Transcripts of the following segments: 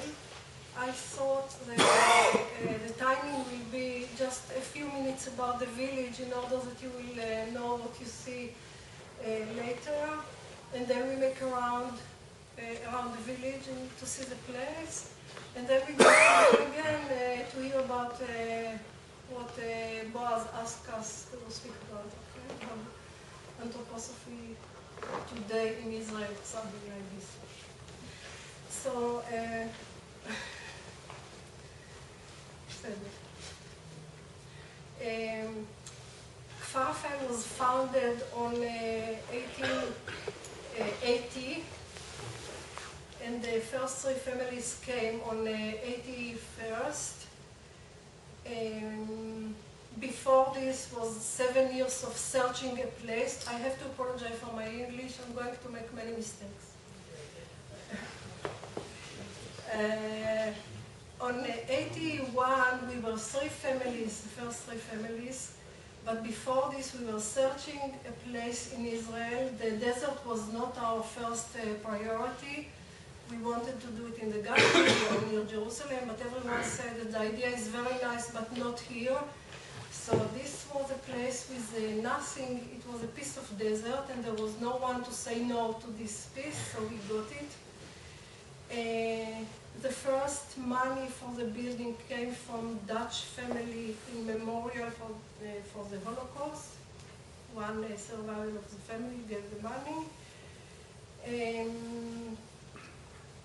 Israel. I thought that the timing will be just a few minutes about the village in order that you will know what you see later. And then we make around the village and to see the place. And then we go again to hear about what Boaz asked us to speak about. Okay? Anthroposophy today in Israel, something like this. So, Raphael was founded on 1880, and the first three families came on 81st. Before this was 7 years of searching a place. I have to apologize for my English. I'm going to make many mistakes. On 81, we were three families, the first three families. But before this, we were searching a place in Israel. The desert was not our first priority. We wanted to do it in the Galilee or near Jerusalem, but everyone said that the idea is very nice, but not here. So this was a place with nothing. It was a piece of desert, and there was no one to say no to this piece, so we got it. The first money for the building came from Dutch family in memorial for the Holocaust. One survivor of the family gave the money.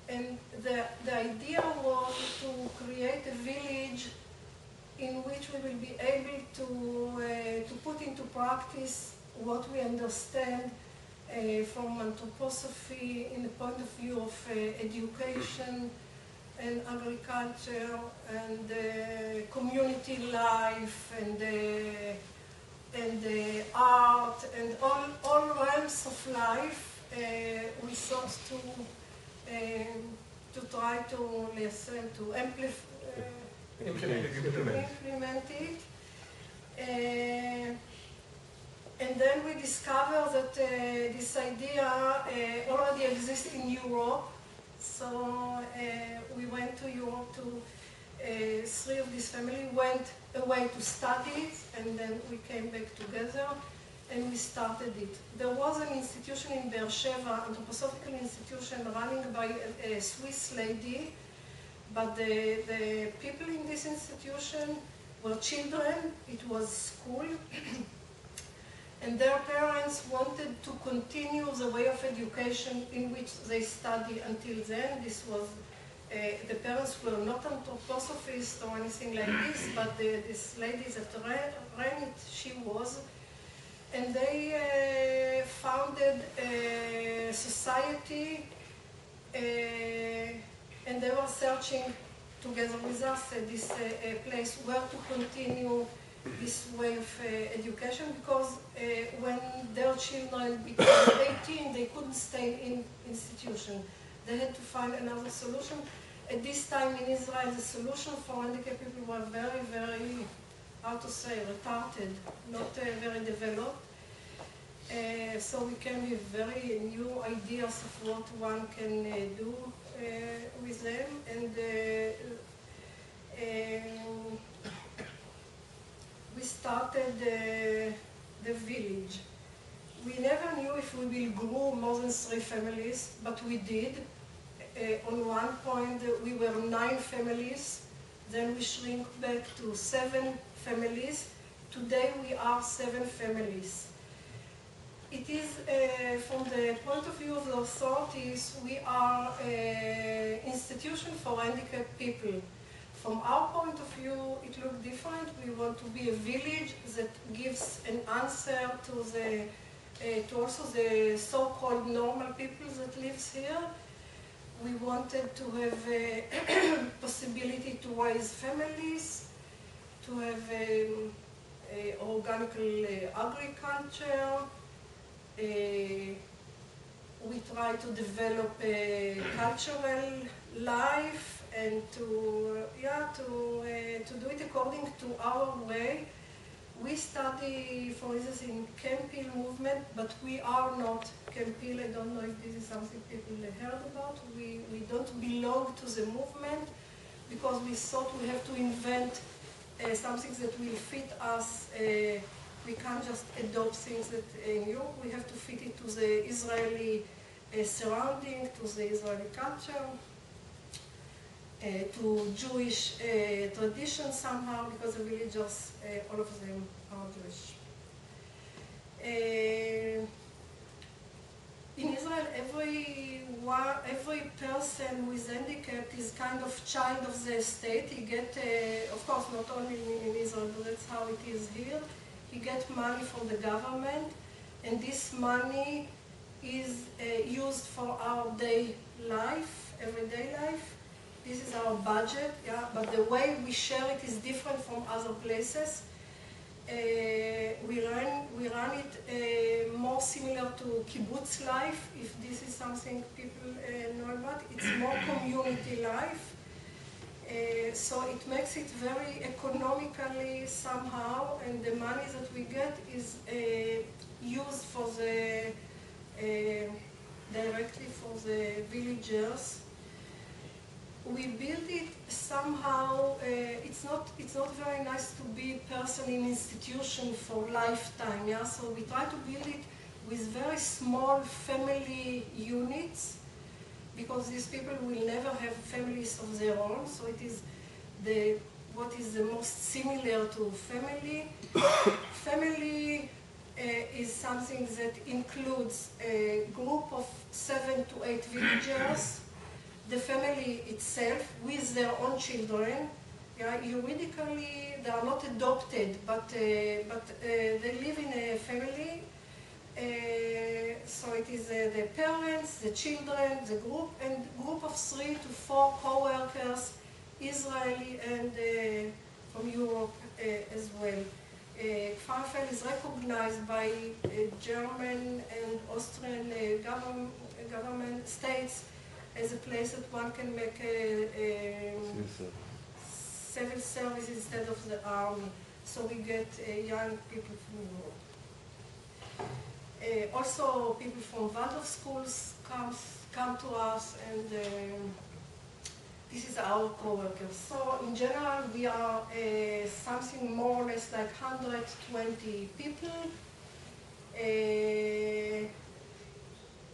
And the idea was to create a village in which we will be able to put into practice what we understand from anthroposophy in the point of view of education and agriculture and community life and art and all realms of life. We sought to try to listen, to implement it. And then we discovered that this idea already exists in Europe. So we went to Europe three of this family went away to study it, and then we came back together and we started it. There was an institution in Beer-Sheva, anthroposophical institution running by a Swiss lady, but the people in this institution were children. It was school. And their parents wanted to continue the way of education in which they studied until then. This was, the parents were not anthroposophists or anything like this, but this lady that ran it, she was. And they founded a society, and they were searching together with us this place where to continue this way of education, because when their children became 18, they couldn't stay in institution. They had to find another solution. At this time in Israel, the solution for handicapped people were very, very, how to say, retarded, not very developed. So we came with very new ideas of what one can do with them. And we started the village. We never knew if we will grow more than 3 families, but we did. On one point, we were 9 families. Then we shrink back to 7 families. Today, we are 7 families. It is, from the point of view of the authorities, we are an institution for handicapped people. From our point of view, it looks different. We want to be a village that gives an answer to also the so-called normal people that lives here. We wanted to have a possibility to raise families, to have organic agriculture. We try to develop a cultural life and to do it according to our way. We study, for instance, in Campil movement, but we are not Campil. I don't know if this is something people heard about. We don't belong to the movement because we thought we have to invent something that will fit us. We can't just adopt things that in Europe. We have to fit it to the Israeli surrounding, to the Israeli culture, to Jewish tradition somehow, because the villagers, all of them are Jewish. In Israel, every person who is handicapped is kind of child of the state. He get, of course, not only in Israel, but that's how it is here. He gets money from the government, and this money is used for our day life, everyday life. This is our budget, yeah, but the way we share it is different from other places. We run it more similar to kibbutz life, if this is something people know about. It's more community life. So it makes it very economically somehow, and the money that we get is used for the directly for the villagers. We build it somehow. It's not very nice to be a person in institution for lifetime. Yeah, so we try to build it with very small family units, because these people will never have families of their own. So it is what is the most similar to family. Family is something that includes a group of 7 to 8 villagers, the family itself with their own children. Yeah, juridically they are not adopted, but they live in a family. So it is the parents, the children, the group, and group of 3 to 4 co-workers, Israeli and from Europe as well. Raphael is recognized by German and Austrian government states as a place that one can make civil service instead of the army. So we get young people from Europe. Also, people from Waldorf schools come to us, and this is our co-workers. So in general, we are something more or less like 120 people.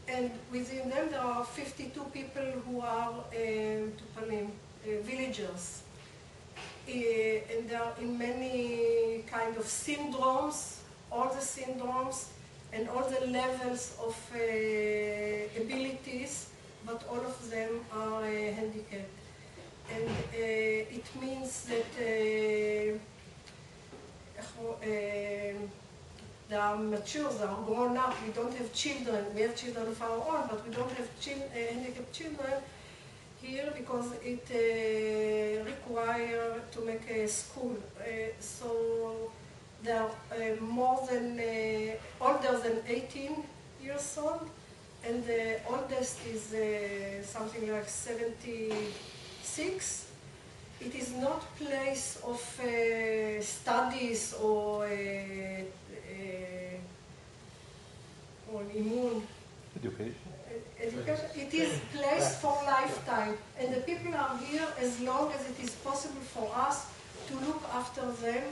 And within them, there are 52 people who are villagers. And they are in many kind of syndromes, all the syndromes, and all the levels of abilities, but all of them are handicapped. And it means that they are mature, they are grown up. We don't have children. We have children of our own, but we don't have handicapped children here because it requires to make a school. So they are older than 18 years old, and the oldest is something like 76. It is not place of studies or immune education. It is place for lifetime, and the people are here as long as it is possible for us to look after them.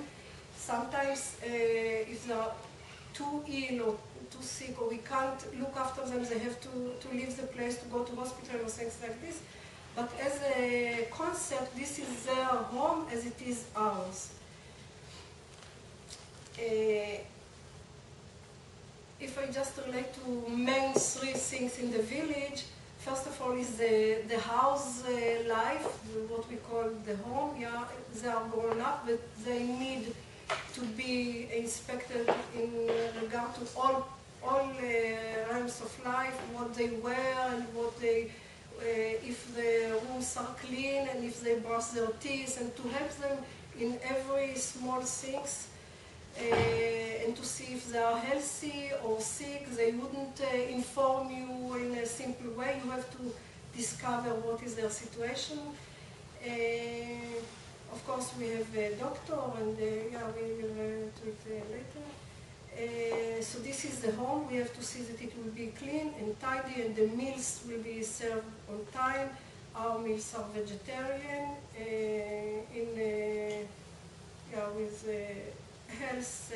Sometimes if they are too ill or too sick, or we can't look after them, they have to leave the place to go to hospital or things like this. But as a concept, this is their home as it is ours. If I just relate to main 3 things in the village, first of all is the house life, what we call the home. Yeah, they are grown up, but they need to be inspected in regard to all realms of life, what they wear and what they, if the rooms are clean and if they brush their teeth, and to help them in every small things. And to see if they are healthy or sick. They wouldn't inform you in a simple way. You have to discover what is their situation. Of course, we have a doctor, and yeah, we will do it later. So this is the home. We have to see that it will be clean and tidy, and the meals will be served on time. Our meals are vegetarian, with health.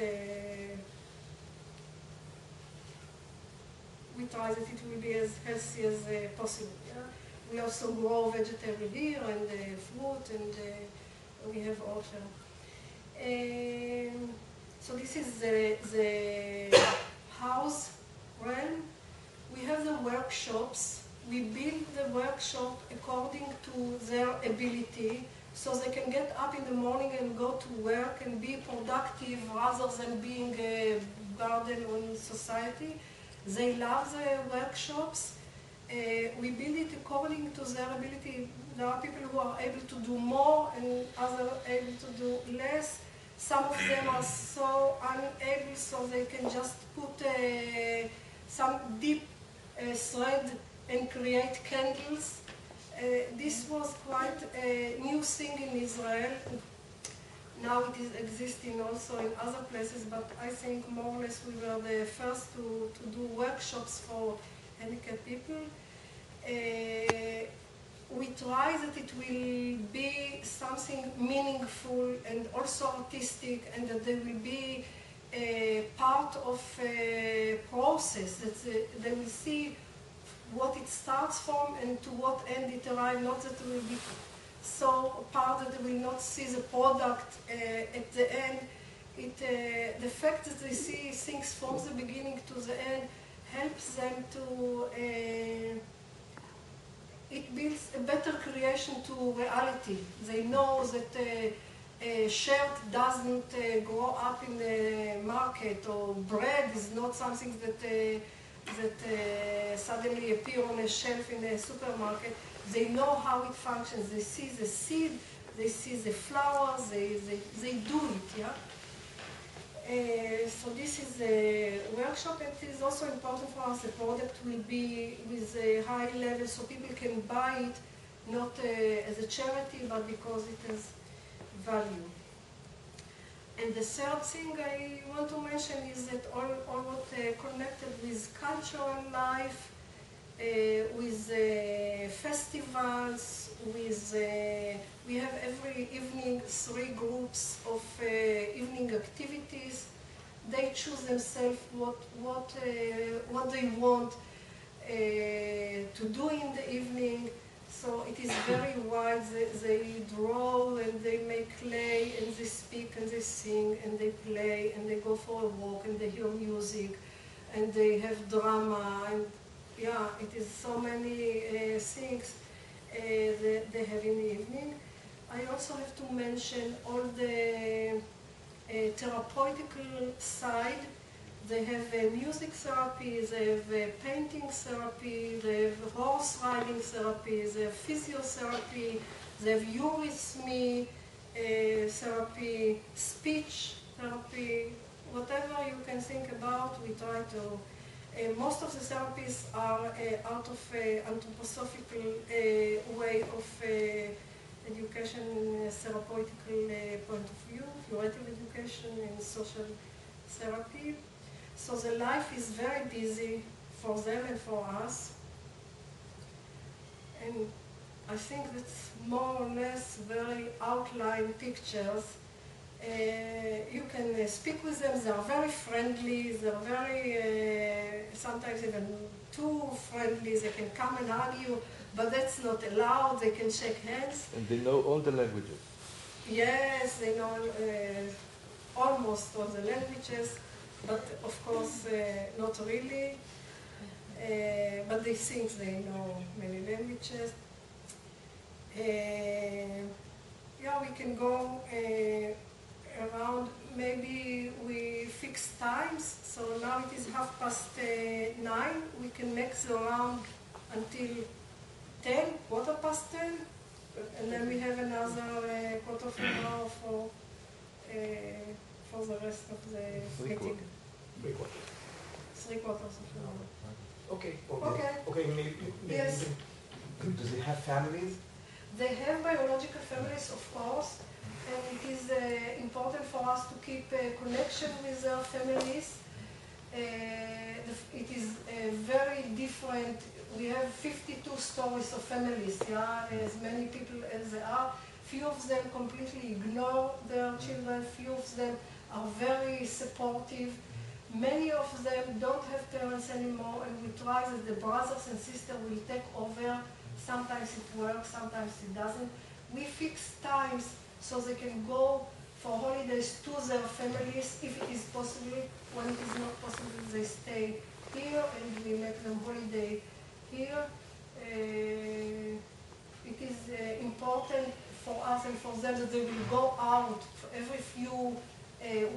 We try that it will be as healthy as possible. Yeah? We also grow vegetable here and fruit, and we have orchard. So this is the house realm. We have the workshops. We build the workshop according to their ability, so they can get up in the morning and go to work and be productive rather than being a burden on society. They love the workshops. We build it according to their ability. There are people who are able to do more and others able to do less. Some of them are so unable, so they can just put some deep thread and create candles. This was quite a new thing in Israel. Now it is existing also in other places, but I think more or less we were the first to do workshops for handicapped people. We try that it will be something meaningful and also artistic, and that they will be a part of a process, that they will see what it starts from and to what end it arrives, not that it will be so part that they will not see the product at the end. The fact that they see things from the beginning to the end helps them to, it builds a better creation to reality. They know that a shirt doesn't grow up in the market, or bread is not something that suddenly appear on a shelf in a supermarket. They know how it functions. They see the seed, they see the flowers, they do it, yeah? So this is a workshop. It is also important for us the product will be with a high level so people can buy it not as a charity, but because it has value. And the third thing I want to mention is that all what connected with cultural life, with festivals, with we have every evening 3 groups of evening activities. They choose themselves what they want to do in the evening. So it is very wide. They draw and they make clay and they speak and they sing and they play and they go for a walk and they hear music and they have drama, and yeah, it is so many things that they have in the evening. I also have to mention all the therapeutical side. They have music therapy, they have painting therapy, they have horse riding therapy, they have physiotherapy, they have eurythmy therapy, speech therapy, whatever you can think about, we try to. Most of the therapies are out of anthroposophical way of education in a therapeutical point of view, curative education and social therapy. So the life is very busy for them and for us. And I think that's more or less very outline pictures. You can speak with them. They are very friendly. They are very, sometimes even too friendly. They can come and hug you, but that's not allowed. They can shake hands. And they know all the languages. Yes, they know almost all the languages, but of course not really. But they think they know many languages. Yeah, we can go around. Maybe we fix times. So now it is 9:30. We can make the round until 10, 10:15, and then we have another quarter of an hour for the rest of the meeting. 3/4 of an hour. Okay. Okay. Okay. Maybe Yes. Do they have families? They have biological families, of course, and it is important for us to keep a connection with their families. It is very different. We have 52 stories of families, yeah, as many people as there are. Few of them completely ignore their children, few of them are very supportive. Many of them don't have parents anymore, and we try that the brothers and sisters will take over. Sometimes it works, sometimes it doesn't. We fix times so they can go for holidays to their families, if it is possible. When it is not possible, they stay here, and we make them holiday here. It is important for us and for them that they will go out. Every few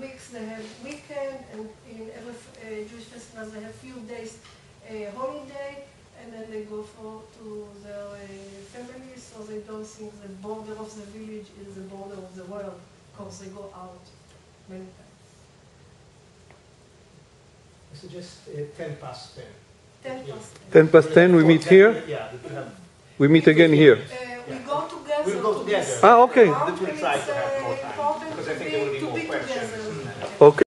weeks they have weekend, and in every Jewish festival they have few days holiday, and then they go to their families, so they don't think the border of the village is the border of the world, because they go out many times. I suggest 10 past 10. 10 past 10 past 10, we meet here? Yeah, that you have. We meet again here. We go together. We'll go together. Ah, okay. That we'll try to have more time, because I think there will be more questions. Together. Okay.